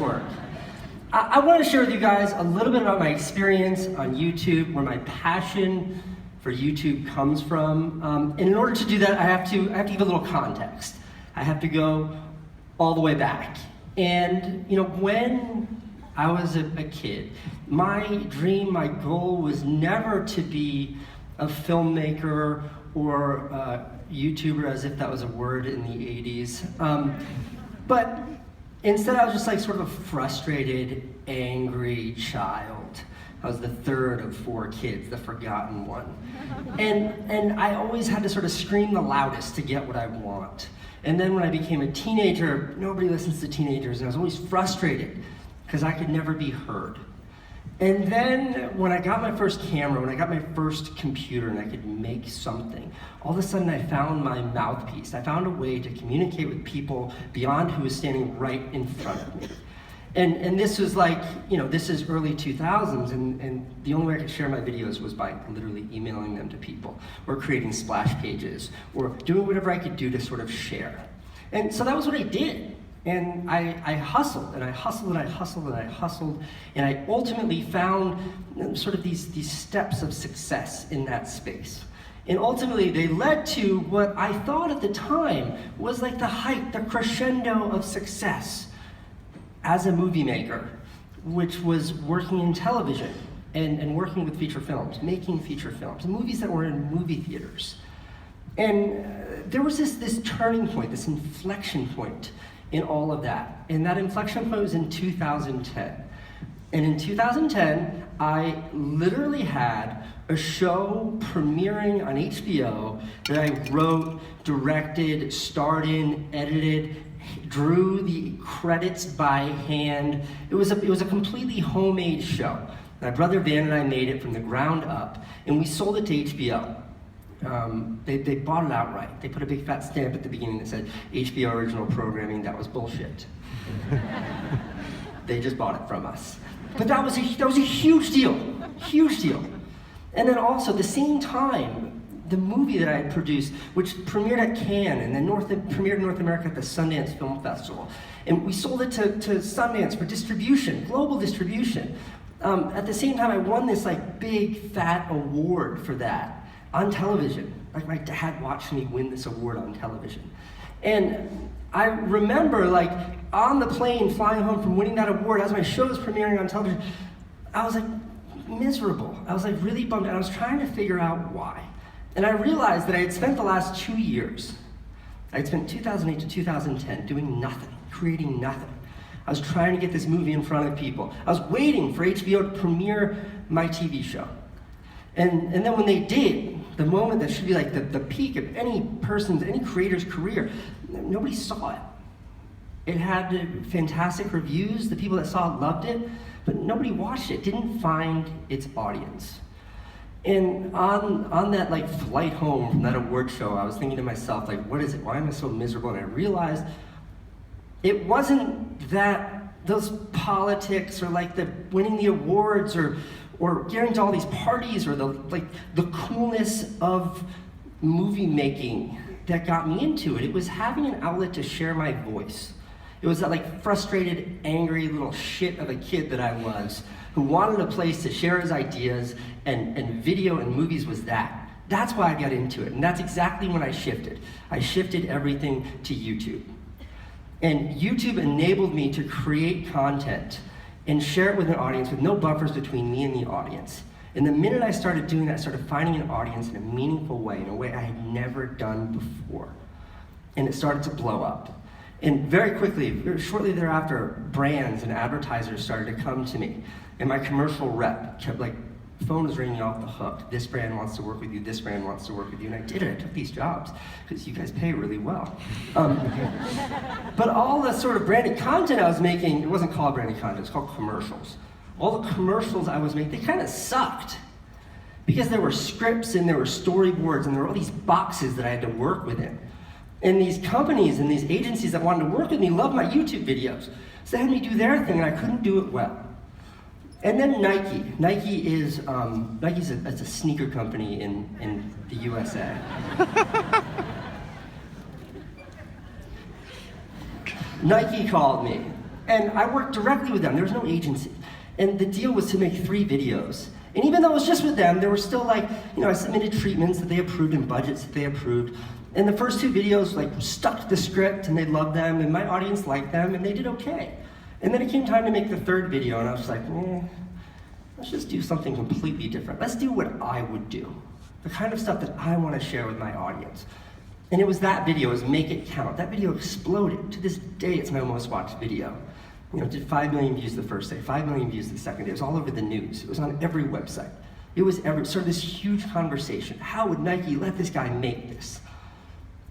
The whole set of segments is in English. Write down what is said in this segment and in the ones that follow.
work. I want to share with you guys a little bit about my experience on YouTube, where my passion for YouTube comes from. And in order to do that, I have to give a little context. I have to go all the way back. And when I was a kid, my dream, my goal was never to be a filmmaker or a YouTuber, as if that was a word in the 80s. But instead, I was just like sort of a frustrated, angry child. I was the third of 4 kids, the forgotten one. And I always had to sort of scream the loudest to get what I want. And then when I became a teenager, nobody listens to teenagers, and I was always frustrated because I could never be heard. And then when I got my first camera, when I got my first computer and I could make something, all of a sudden I found my mouthpiece. I found a way to communicate with people beyond who was standing right in front of me. And this was like, this is early 2000s, and the only way I could share my videos was by literally emailing them to people, or creating splash pages, or doing whatever I could do to sort of share. And so that was what I did. And I hustled, and I hustled, and I hustled, and I hustled, and I ultimately found sort of these steps of success in that space. And ultimately, they led to what I thought at the time was like the height, the crescendo of success as a movie maker, which was working in television and working with feature films, making feature films, movies that were in movie theaters. And there was this turning point, this inflection point in all of that. And that inflection point was in 2010. And in 2010, I literally had a show premiering on HBO that I wrote, directed, starred in, edited, drew the credits by hand. It was a completely homemade show. My brother Van and I made it from the ground up, and we sold it to HBO. They bought it outright. They put a big fat stamp at the beginning that said HBO original programming. That was bullshit. They just bought it from us. But that was a huge deal, huge deal. And then also, the same time, the movie that I had produced, which premiered at Cannes and then premiered in North America at the Sundance Film Festival. And we sold it to Sundance for distribution, global distribution. At the same time, I won this like big fat award for that on television. Like my dad watched me win this award on television. And I remember like on the plane flying home from winning that award, as my show was premiering on television, I was like miserable. I was like really bummed out. I was trying to figure out why. And I realized that I had spent the last 2 years, I had spent 2008 to 2010 doing nothing, creating nothing. I was trying to get this movie in front of people. I was waiting for HBO to premiere my TV show. And then when they did, the moment that should be like the peak of any creator's career, nobody saw it. It had fantastic reviews. The people that saw it loved it, but nobody watched it, didn't find its audience. And on that like flight home from that award show, I was thinking to myself, like, what is it? Why am I so miserable? And I realized it wasn't that those politics or like the winning the awards or getting to all these parties or the coolness of movie making that got me into it. It was having an outlet to share my voice. It was that like frustrated, angry little shit of a kid that I was, who wanted a place to share his ideas, and video and movies was that. That's why I got into it, and that's exactly when I shifted. I shifted everything to YouTube. And YouTube enabled me to create content and share it with an audience with no buffers between me and the audience. And the minute I started doing that, I started finding an audience in a meaningful way, in a way I had never done before. And it started to blow up. And very quickly, shortly thereafter, brands and advertisers started to come to me. And my commercial rep kept like, phone was ringing off the hook. This brand wants to work with you, this brand wants to work with you. And I did it, I took these jobs, because you guys pay really well. But all the sort of branded content I was making, it wasn't called branded content, it was called commercials. All the commercials I was making, they kind of sucked. Because there were scripts and there were storyboards and there were all these boxes that I had to work within. And these companies and these agencies that wanted to work with me loved my YouTube videos. So they had me do their thing and I couldn't do it well. And then Nike. Nike's a sneaker company in the USA. Nike called me. And I worked directly with them. There was no agency. And the deal was to make 3 videos. And even though it was just with them, there were still like, I submitted treatments that they approved and budgets that they approved. And the first 2 videos like stuck to the script and they loved them and my audience liked them and they did okay. And then it came time to make the 3rd video and I was like, let's just do something completely different. Let's do what I would do. The kind of stuff that I want to share with my audience. And it was that video, it was Make It Count. That video exploded. To this day, it's my most watched video. It did 5 million views the first day, 5 million views the second day. It was all over the news. It was on every website. It was sort of this huge conversation. How would Nike let this guy make this?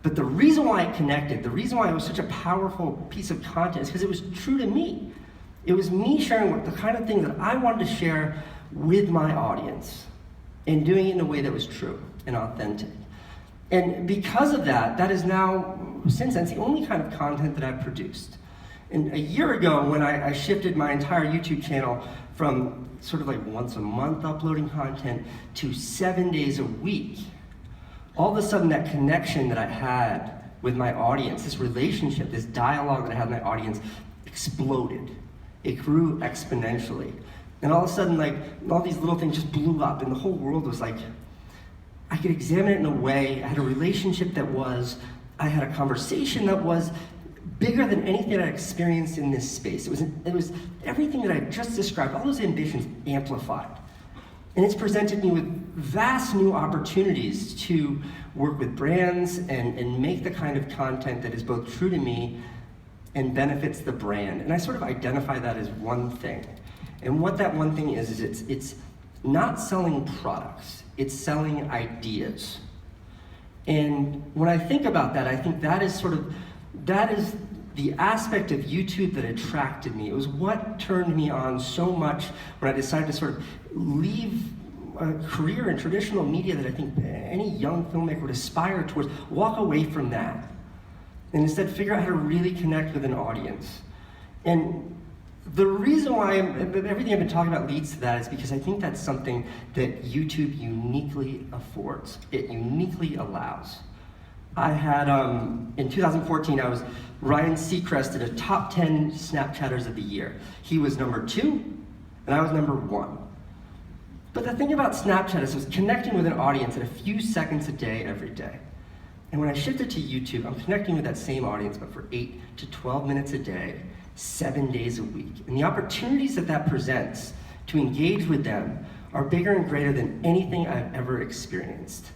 But the reason why it connected, the reason why it was such a powerful piece of content is because it was true to me. It was me sharing the kind of thing that I wanted to share with my audience and doing it in a way that was true and authentic. And because of that, that is now, since then, it's the only kind of content that I've produced. And a year ago, when I shifted my entire YouTube channel from sort of like once a month uploading content to 7 days a week, all of a sudden that connection that I had with my audience, this relationship, this dialogue that I had with my audience exploded. It grew exponentially. And all of a sudden, like, all these little things just blew up and the whole world was like, I could examine it in a way, I had a relationship I had a conversation that was bigger than anything that I experienced in this space. It was everything that I just described, all those ambitions amplified. And it's presented me with vast new opportunities to work with brands and make the kind of content that is both true to me and benefits the brand. And I sort of identify that as one thing. And what that one thing is it's not selling products, it's selling ideas. And when I think about that, I think that is the aspect of YouTube that attracted me. It was what turned me on so much when I decided to sort of leave a career in traditional media that I think any young filmmaker would aspire towards, walk away from that, and instead figure out how to really connect with an audience. And the reason why everything I've been talking about leads to that is because I think that's something that YouTube uniquely affords. It uniquely allows. I had, in 2014, Ryan Seacrest did a top 10 Snapchatters of the year. He was number 2, and I was number 1. But the thing about Snapchat is it was connecting with an audience at a few seconds a day, every day. And when I shifted to YouTube, I'm connecting with that same audience, but for 8 to 12 minutes a day, 7 days a week. And the opportunities that presents to engage with them are bigger and greater than anything I've ever experienced.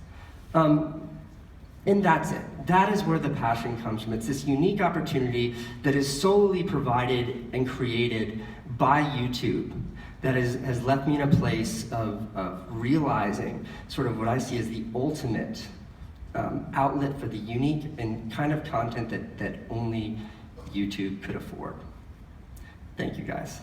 And that's it. That is where the passion comes from. It's this unique opportunity that is solely provided and created by YouTube that has left me in a place of realizing sort of what I see as the ultimate outlet for the unique and kind of content that only YouTube could afford. Thank you, guys.